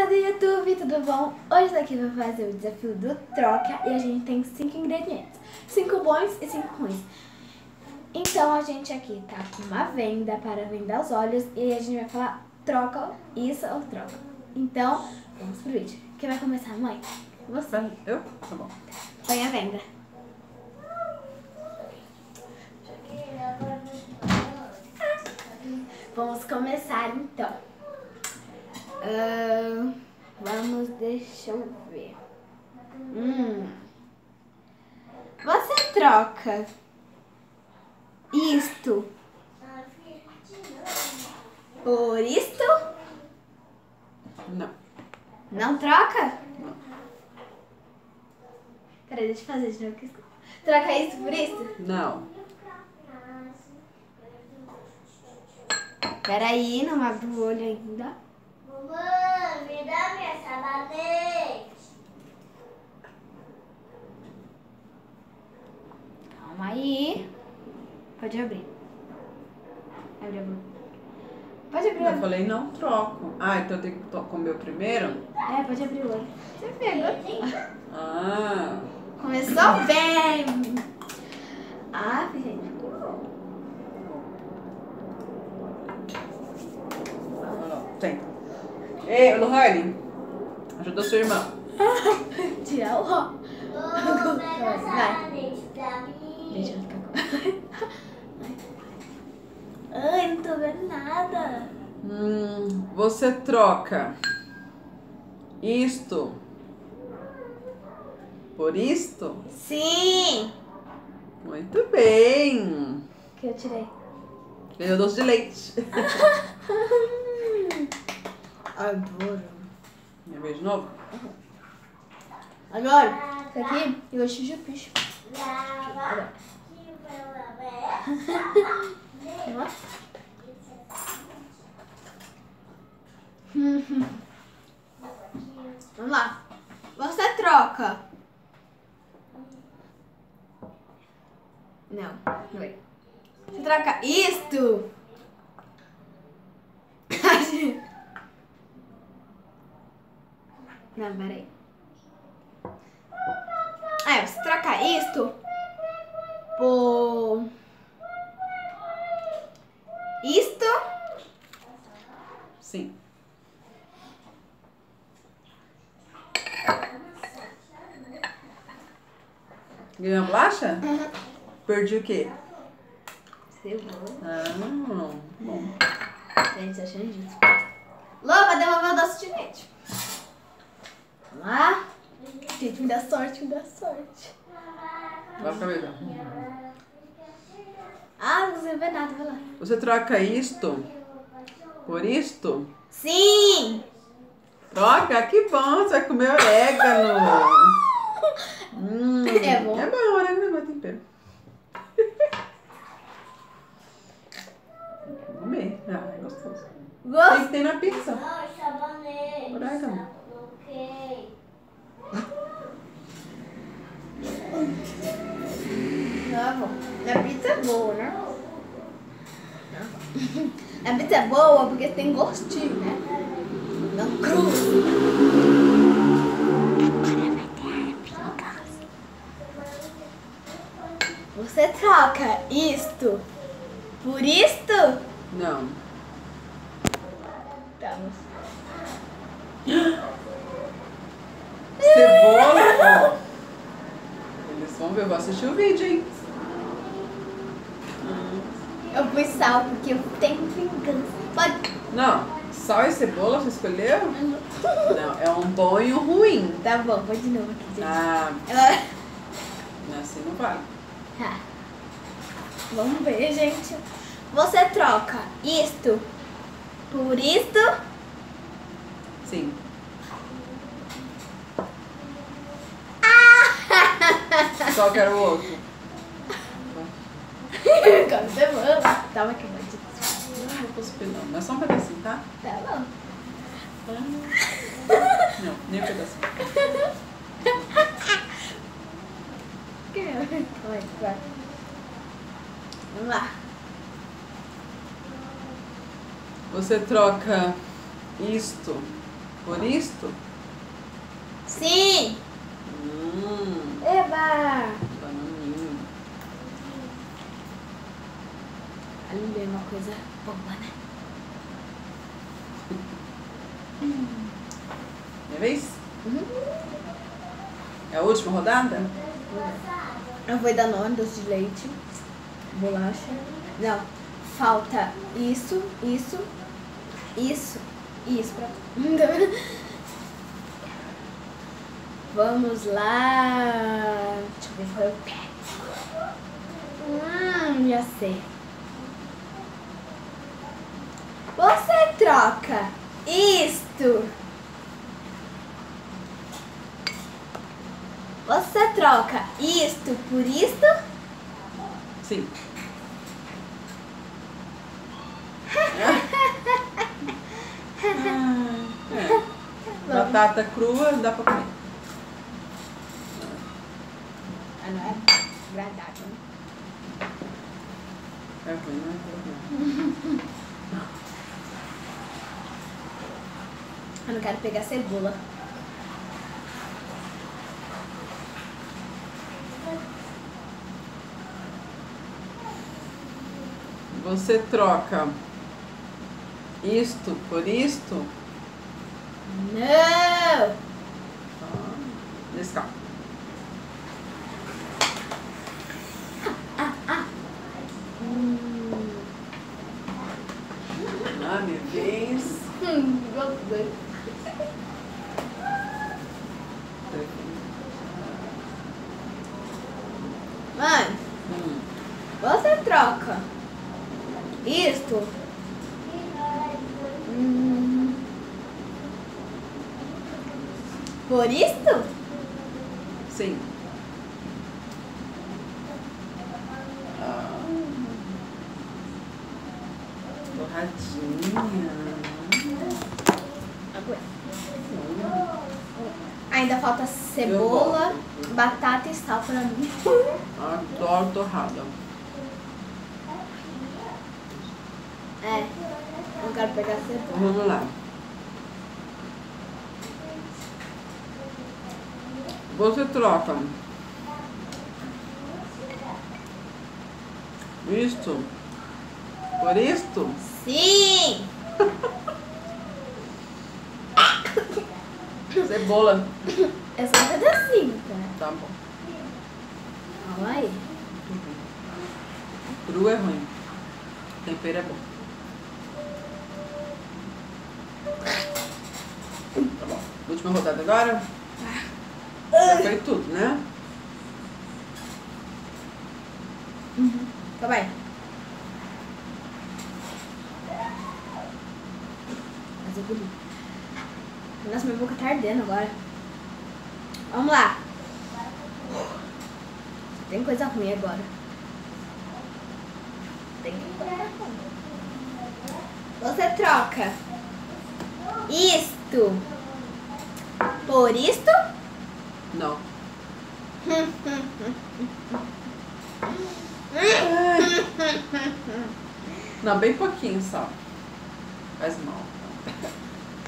galera do YouTube, tudo bom? Hoje daqui eu vou fazer o desafio do troca e a gente tem 5 ingredientes, 5 bons e 5 ruins. Então a gente aqui tá com uma venda para vendar os olhos e a gente vai falar troca isso ou troca. Então vamos pro vídeo. Quem vai começar, mãe? Você. Eu? Tá bom. Põe a venda. Vamos começar então. Deixa eu ver. Você troca isto por isto? Não. Não troca? Não. Peraí, deixa eu fazer de novo. Troca isso por isso? Não. Peraí, não abre o olho ainda. Mamãe, me dá minha sabonete. Calma aí. Pode abrir. Abre a boca. Pode abrir. Eu falei não troco. Ah, então eu tenho que comer o primeiro? É, pode abrir o olho. Você pegou. Ah. Começou bem. Ah, gente. Tem. Ei, Lohane, ajuda sua irmã. Tirar o ó. Ô, pega Vai. sabonete pra mim. Deixa eu ficar com... Ai, não tô vendo nada. Você troca isto por isto? Sim. Muito bem. Que eu tirei. Ganhou doce de leite. Adoro. Minha vez de novo? Agora, isso aqui eu gosto de picho. Lava que vai Vamos lá. Você troca. Não, não é. Você troca isto. Não, peraí. Você troca isto por isto. Sim. Ganhou a bolacha? Perdi o quê? Cebola. Ah, bom. Gente, achando disso. Loba, devolver o doce de leite. Vamos lá. Gente, me dá sorte, me dá sorte. Vai pra mesa. Ah, não consigo ver nada, vai lá. Você troca isto por isto? Sim! Troca? Que bom, você vai comer orégano. É bom. É bom, orégano é bom tempero. Vou comer. Ah, é gostoso. Gosto. Tem na pizza. Não, sabonete. Orégano. Ok. Tá bom. A pizza é boa, né? A pizza é boa porque tem gostinho, né? Não cru. Você troca isto por isto? Não. Tá. Cebola. Ó. Eles vão ver, eu vou assistir o vídeo, hein? Eu pus sal porque eu tenho vingança. Pode. Não, sal e cebola você escolheu? Não, é um bom e um ruim. Tá bom, vou de novo aqui, gente. Ah, Ela... assim não vale. Tá. Vamos ver, gente. Você troca isto por isto? Sim. Só quero o outro. Agora cebola. Tava aqui, bandido. Não vou cuspir não, mas só um pedacinho, tá? Tá bom. Não, nem um pedacinho. Vai. Vamos lá. Você troca isto Por isto? Sim! Eba! Bananinha. Ali é uma coisa boa, né? Minha vez? Uhum. É a última rodada? Eu vou dar nome, doce de leite, bolacha. Não, falta isso, isso, isso e isso pra tu. Vamos lá. Deixa eu ver qual eu quero. Já sei. Você troca isto. Você troca isto por isto? Sim. Batata crua dá pra comer. Ah, não é agradável, né? É ruim, não é ruim. Eu não quero pegar cebola. Você troca isto por isto? Não! Nesse carro. Minha vez. Gostei. Mãe, você troca isto por isto? Sim. Torradinha. Ainda falta cebola, batata e sal pra mim. Adoro torrada. É, não quero pegar cebola. Vamos lá. Você troca isto por isto? Sim! Cebola. É só um pedacinho, tá? Tá bom. Olha aí. Cru é ruim. Tempero é bom. Tá bom. Última rodada agora? Já foi tudo, né? Tá bem. Mas eu comi. Nossa, minha boca tá ardendo agora. Vamos lá. Tem coisa ruim agora. Tem coisa ruim. Você troca isto por isto? Não. Não, bem pouquinho só. Faz mal.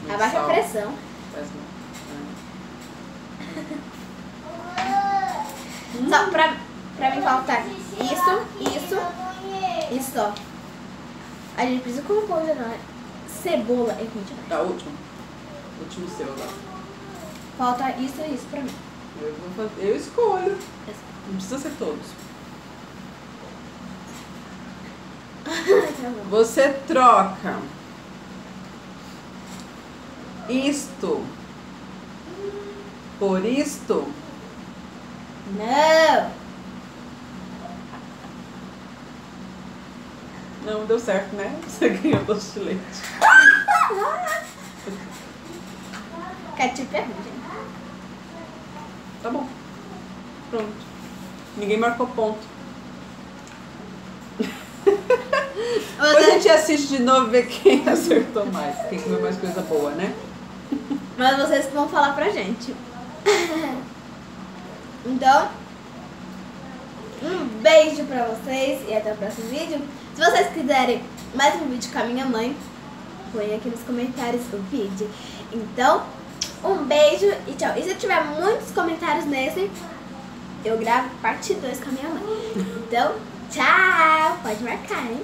Muito Abaixa a sal. pressão. Faz mal. Só pra mim faltar isso só. A gente precisa colocar cebola e ruim demais. Tá, último. Último seu agora. Falta isso e isso pra mim. Eu vou fazer. Eu escolho. Não precisa ser todos. Tá bom. Você troca isto por isto? Não! Não, deu certo, né? Você ganhou doce de leite. Ketchup é ruim, gente. Tá bom. Pronto. Ninguém marcou ponto. Depois a gente assiste de novo e vê quem acertou mais. Quem comeu mais coisa boa, né? Mas vocês que vão falar pra gente. Então, um beijo pra vocês e até o próximo vídeo. Se vocês quiserem mais um vídeo com a minha mãe, põe aqui nos comentários o vídeo. Então, um beijo e tchau. E se tiver muitos comentários nesse, eu gravo parte 2 com a minha mãe. Então, tchau. Pode marcar, hein?